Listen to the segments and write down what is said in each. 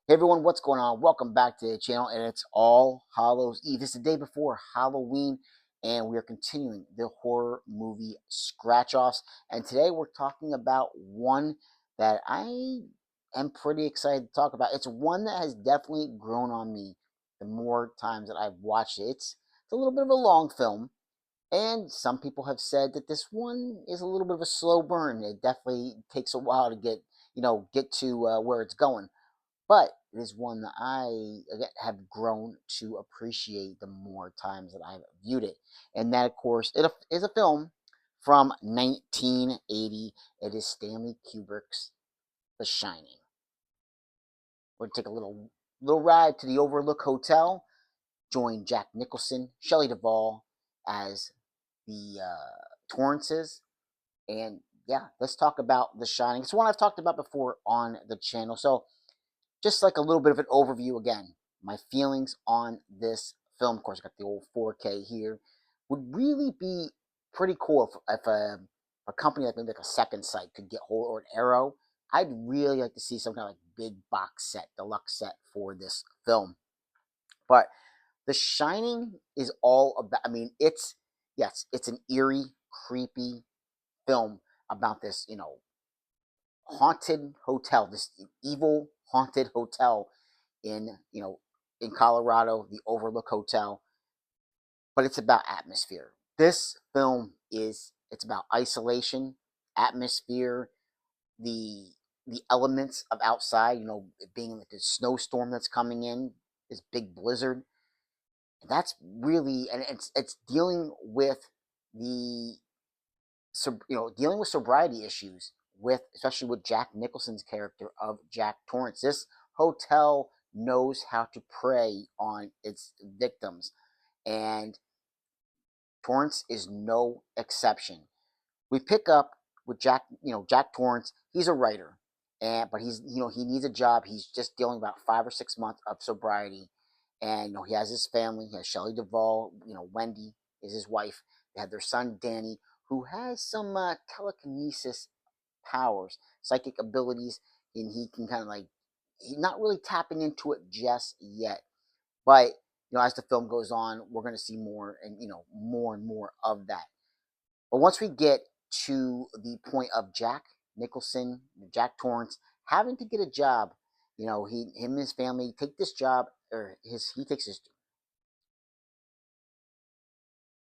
Hey everyone, what's going on? Welcome back to the channel, and it's All Hallows Eve. It's the day before Halloween, and we are continuing the horror movie scratch offs. And today we're talking about one that I am pretty excited to talk about. It's one that has definitely grown on me the more times that I've watched it. It's a little bit of a long film, and some people have said that this one is a little bit of a slow burn. It definitely takes a while to get to where it's going, but it is one that I again have grown to appreciate the more times that I've viewed it. And that, of course, it is a film from 1980. It is Stanley Kubrick's The Shining. We're going to take a little ride to the Overlook Hotel, join Jack Nicholson, Shelley Duvall as the Torrances, and yeah, let's talk about The Shining. It's one I've talked about before on the channel. So just like a little bit of an overview again, my feelings on this film. Of course, I got the old 4K here. Would really be pretty cool if a company like maybe like a Second Sight could get hold, or an Arrow. I'd really like to see some kind of like big box set, deluxe set for this film. But The Shining is all about. I mean, it's an eerie, creepy film about this haunted hotel, this evil haunted hotel in Colorado, the Overlook Hotel. But it's about atmosphere. This film it's about isolation, atmosphere, the the elements of outside. It being like a snowstorm that's coming in, this big blizzard. That's really, and it's dealing with the dealing with sobriety issues, with especially with Jack Nicholson's character of Jack Torrance. This hotel knows how to prey on its victims, and Torrance is no exception. We pick up with Jack Torrance. He's a writer, and but he needs a job. He's just dealing about 5 or 6 months of sobriety, and he has his family. He has Shelley Duvall. Wendy is his wife. They have their son Danny, who has some telekinesis powers, psychic abilities, and he can kind of like he's not really tapping into it just yet. But as the film goes on, we're going to see more and more of that. But once we get to the point of Jack Nicholson, Jack Torrance, having to get a job, him and his family take this job, or he takes his.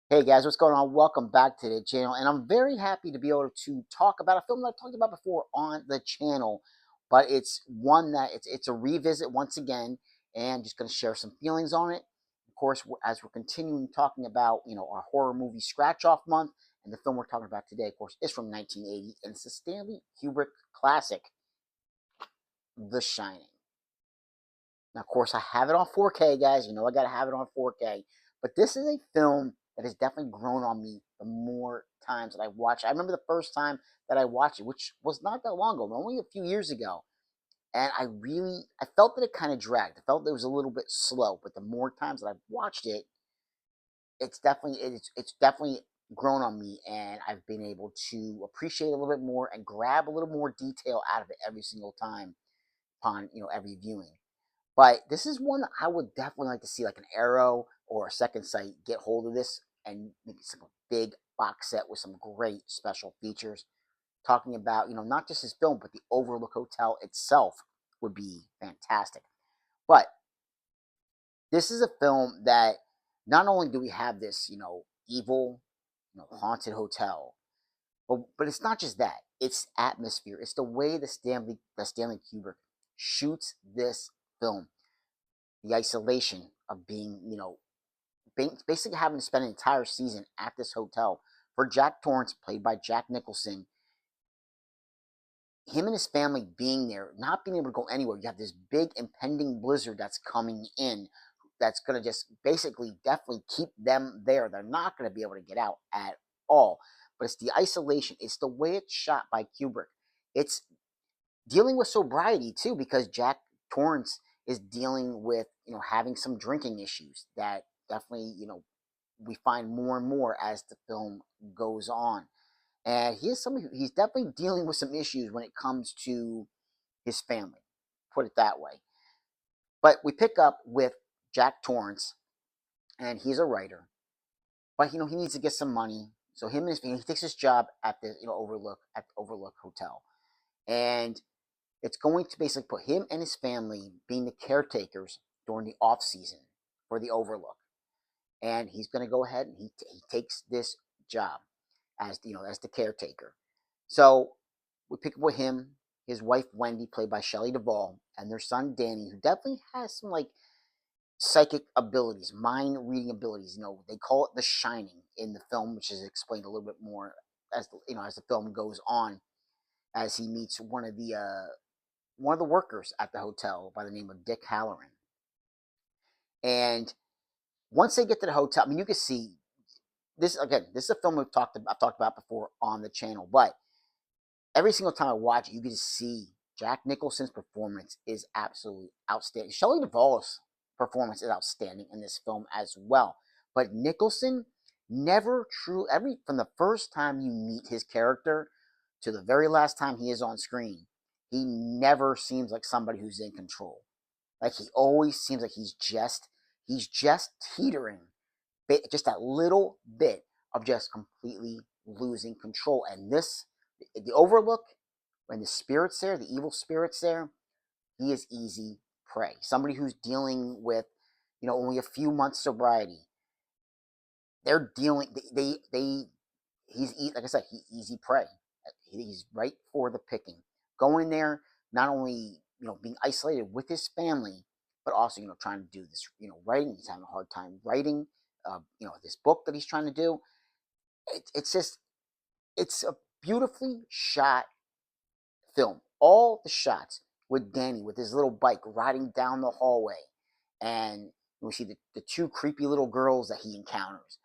Hey guys, what's going on? Welcome back to the channel, and I'm very happy to be able to talk about a film that I've talked about before on the channel, but it's one that it's a revisit once again, and just going to share some feelings on it. Of course, as we're continuing talking about our horror movie scratch off month, and the film we're talking about today, of course, is from 1980, and it's a Stanley Kubrick classic, The Shining. Now, of course, I have it on 4K, guys. I got to have it on 4K. But this is a film that has definitely grown on me the more times that I watch it. I remember the first time that I watched it, which was not that long ago, only a few years ago. And I felt that it kind of dragged. I felt that it was a little bit slow. But the more times that I've watched it, it's definitely grown on me, and I've been able to appreciate it a little bit more and grab a little more detail out of it every single time upon every viewing. But this is one that I would definitely like to see, like an Arrow or a Second Sight, get hold of this and make some big box set with some great special features. Talking about not just his film, but the Overlook Hotel itself would be fantastic. But this is a film that not only do we have this evil haunted hotel, but it's not just that. It's atmosphere. It's the way Stanley Kubrick shoots this film, the isolation of being, basically having to spend an entire season at this hotel. For Jack Torrance, played by Jack Nicholson, him and his family being there, not being able to go anywhere. You have this big impending blizzard that's coming in, that's going to just basically definitely keep them there. They're not going to be able to get out at all. But it's the isolation. It's the way it's shot by Kubrick. It's dealing with sobriety too, because Jack Torrance is dealing with having some drinking issues that definitely we find more and more as the film goes on. And he's definitely dealing with some issues when it comes to his family, put it that way. But we pick up with Jack Torrance, and he's a writer, but he needs to get some money. So him and his family, he takes his job at the Overlook Hotel, and it's going to basically put him and his family being the caretakers during the off season for the Overlook. And he's going to go ahead and he takes this job as as the caretaker. So we pick up with him, his wife Wendy, played by Shelley Duvall, and their son Danny, who definitely has some like psychic abilities, mind reading abilities. They call it the Shining in the film, which is explained a little bit more as as the film goes on, as he meets one of the workers at the hotel by the name of Dick Halloran. And once they get to the hotel, I mean, you can see this again. This is a film I've talked about before on the channel, but every single time I watch it, you can see Jack Nicholson's performance is absolutely outstanding. Shelley Duvall's performance is outstanding in this film as well. But Nicholson never from the first time you meet his character to the very last time he is on screen, he never seems like somebody who's in control. Like he always seems like he's just teetering, just that little bit of just completely losing control. And the Overlook, when the spirit's there, the evil spirit's there, he is easy prey. Somebody who's dealing with, only a few months sobriety. They're dealing. He's like I said, he's easy prey. He's right for the picking. Going there, not only being isolated with his family, but also trying to do this writing. He's having a hard time writing. This book that he's trying to do. It's a beautifully shot film. All the shots with Danny with his little bike riding down the hallway, and we see the two creepy little girls that he encounters.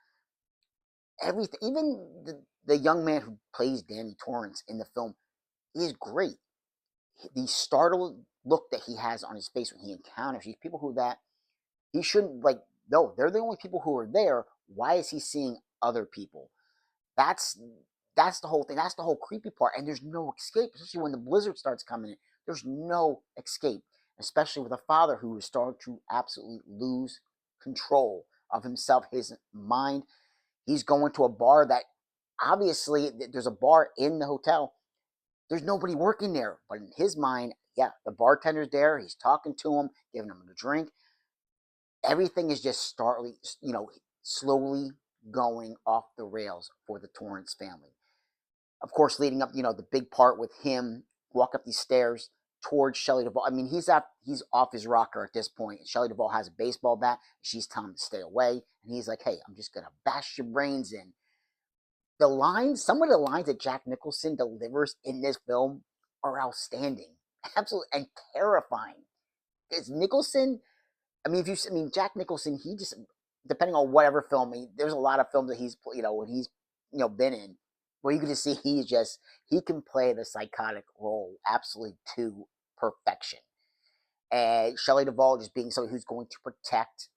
Everything, even the young man who plays Danny Torrance in the film, is great. The startled look that he has on his face when he encounters these people who that he shouldn't like. No, they're the only people who are there. Why is he seeing other people? That's that's the whole thing. That's the whole creepy part. And there's no escape, especially when the blizzard starts coming in. There's no escape, especially with a father who is starting to absolutely lose control of himself, his mind. He's going to a bar that obviously there's a bar in the hotel. There's nobody working there, but in his mind, yeah, the bartender's there. He's talking to him, giving him a drink. Everything is just slowly going off the rails for the Torrance family. Of course, leading up, the big part with him walk up these stairs towards Shelley Duvall. I mean, he's off his rocker at this point. Shelley Duvall has a baseball bat. She's telling him to stay away, and he's like, "Hey, I'm just gonna bash your brains in." Some of the lines that Jack Nicholson delivers in this film are outstanding, absolutely, and terrifying. It's Nicholson. I mean, Jack Nicholson, he just, depending on whatever film, there's a lot of films that he's, when he's, been in, where you can just see he can play the psychotic role absolutely to perfection. And Shelley Duvall just being somebody who's going to protect,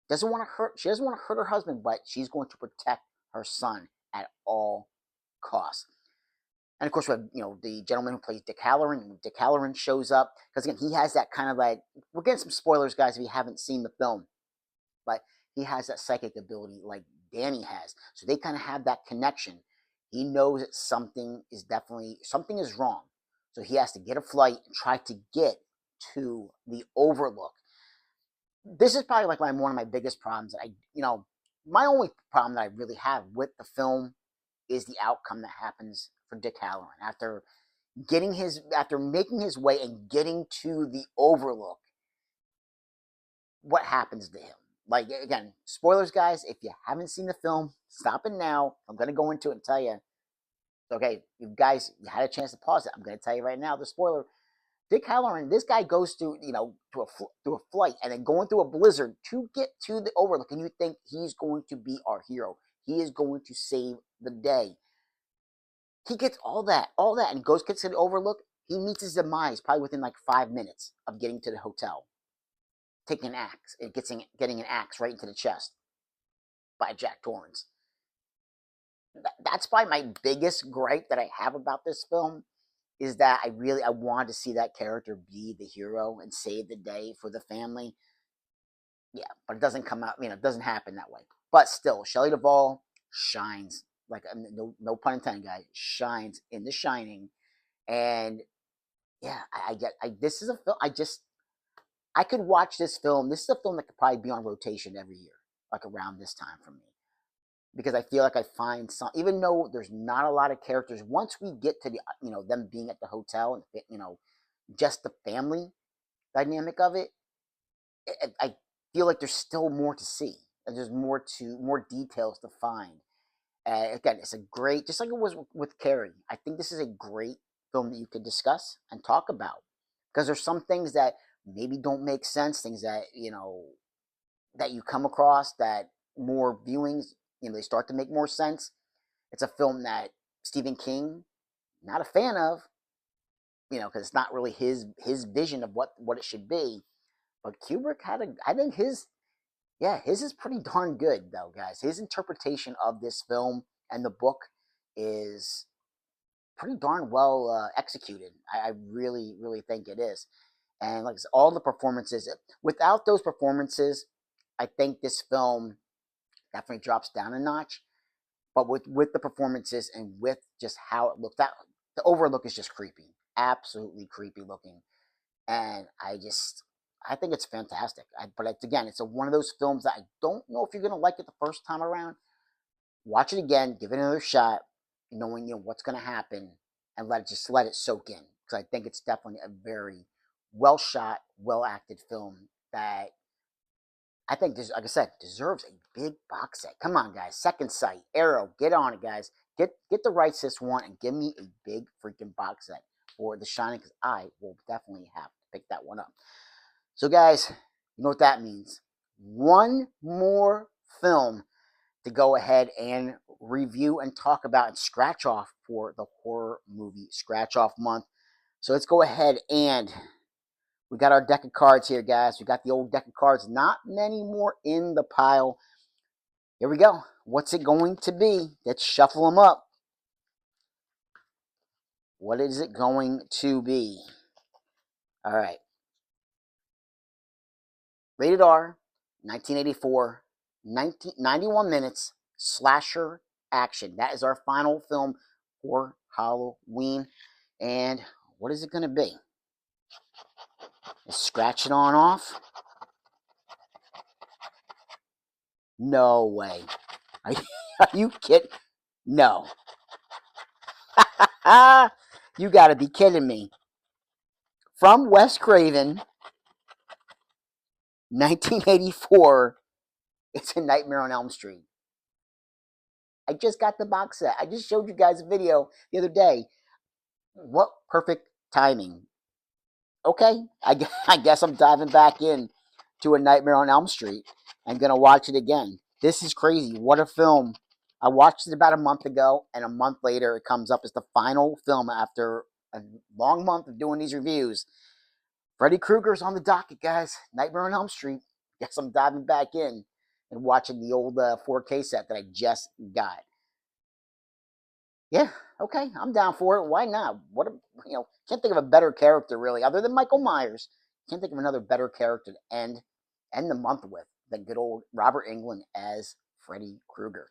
she doesn't want to hurt her husband, but she's going to protect her son at all costs. And of course, we have the gentleman who plays Dick Halloran. Dick Halloran shows up because again, he has that kind of like, we're getting some spoilers, guys, if you haven't seen the film, but he has that psychic ability like Danny has. So they kind of have that connection. He knows that something is wrong. So he has to get a flight and try to get to the Overlook. This is probably like one of my biggest problems. My only problem that I really have with the film is the outcome that happens for Dick Halloran after making his way and getting to the Overlook. What happens to him? Like, again, spoilers, guys. If you haven't seen the film, stop it now. I'm going to go into it and tell you. Okay, you had a chance to pause it. I'm going to tell you right now the spoiler. Dick Halloran, this guy goes through, through a flight and then going through a blizzard to get to the Overlook, and you think he's going to be our hero. He is going to save the day. He gets all that, and gets to the Overlook. He meets his demise probably within like 5 minutes of getting to the hotel. Taking an axe, and getting an axe right into the chest by Jack Torrance. That's probably my biggest gripe that I have about this film. is that I wanted to see that character be the hero and save the day for the family. Yeah, but it doesn't come out. It doesn't happen that way. But still, Shelley Duvall shines like, no pun intended, guys. Shines in The Shining, and yeah, I get. This is a film. I could watch this film. This is a film that could probably be on rotation every year, like around this time for me, because I feel like I find some. Even though there's not a lot of characters, once we get to the them being at the hotel and just the family dynamic of it, I feel like there's still more to see. And there's more details to find. Again, it's a great, just like it was with Carrie. I think this is a great film that you could discuss and talk about, because there's some things that maybe don't make sense, things that that you come across that more viewings, they start to make more sense. It's a film that Stephen King, not a fan of, because it's not really his vision of what it should be. But Kubrick had I think his is pretty darn good though, guys. His interpretation of this film and the book is pretty darn well executed. I really, really think it is. And like I said, all the performances, without those performances, I think this film definitely drops down a notch. But with the performances and with just how it looks, that the overlook is just creepy, absolutely creepy looking. And I think it's fantastic. But again, it's one of those films that I don't know if you're gonna like it the first time around. Watch it again, give it another shot, knowing what's gonna happen, and let it soak in, because I think it's definitely a very well shot, well acted film that I think, like I said, deserves a big box set. Come on, guys. Second Sight, Arrow, get on it, guys. Get the rights this one and give me a big freaking box set for The Shining, because I will definitely have to pick that one up. So, guys, you know what that means. One more film to go ahead and review and talk about and scratch off for the horror movie scratch off month. So let's go ahead and we got our deck of cards here, guys. We got the old deck of cards. Not many more in the pile. Here we go. What's it going to be? Let's shuffle them up. What is it going to be? All right. Rated R, 1984, 91 minutes, slasher action. That is our final film for Halloween. And what is it going to be? Let's scratch it on off. No way. Are you kidding? No. You got to be kidding me. From Wes Craven, 1984, it's A Nightmare on Elm Street. I just got the box set. I just showed you guys a video the other day. What perfect timing. Okay, I guess I'm diving back in to A Nightmare on Elm Street and gonna watch it again. This is crazy. What a film. I watched it about a month ago, and a month later it comes up as the final film after a long month of doing these reviews. Freddy Krueger's on the docket, guys. Nightmare on Elm Street. Guess I'm diving back in and watching the old 4K set that I just got. Yeah, okay, I'm down for it. Why not? Can't think of a better character really, other than Michael Myers. Can't think of another better character to end the month with than good old Robert Englund as Freddy Krueger.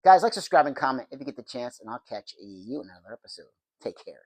Guys, like, subscribe, and comment if you get the chance, and I'll catch you in another episode. Take care.